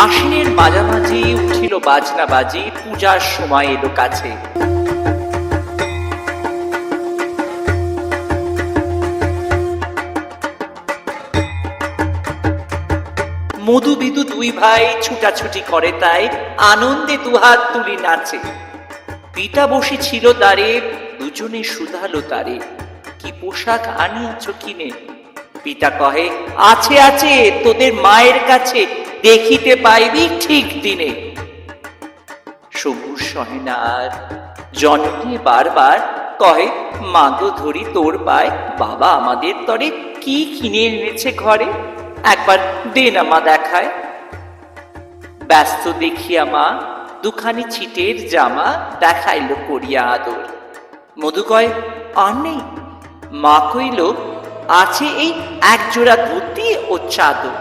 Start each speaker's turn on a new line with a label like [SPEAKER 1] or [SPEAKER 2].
[SPEAKER 1] আশ্বিনের মাঝামাঝি উঠিল বাজনা বাজি, পূজার সময় এলো কাছে। মধু বিদু দুই ভাই ছুটাছুটি করে, তাই আনন্দে দুহাত তুলি নাচে। পিতা বসে ছিল দ্বারে, দুজনে শুধালো তারে, কি পোশাক আনিয়াছ কিনে? পিতা কহে, আছে আছে তোদের মায়ের কাছে, দেখিতে পাইবি ঠিক দিনে। সবুজ সহে না আর, জননী বারবার কহে, মাগো ধরি তোর পায়, বাবা আমাদের তরে কি কিনে এনেছে ঘরে, একবার দে না মা দেখায়। ব্যস্ত দেখিয়া মা দুখানি ছিটের জামা দেখাইল করিয়া আদর। মধু কয়, আর নেই? মা কইল, আছে এই এক জোড়া ধুতি ও চাদর।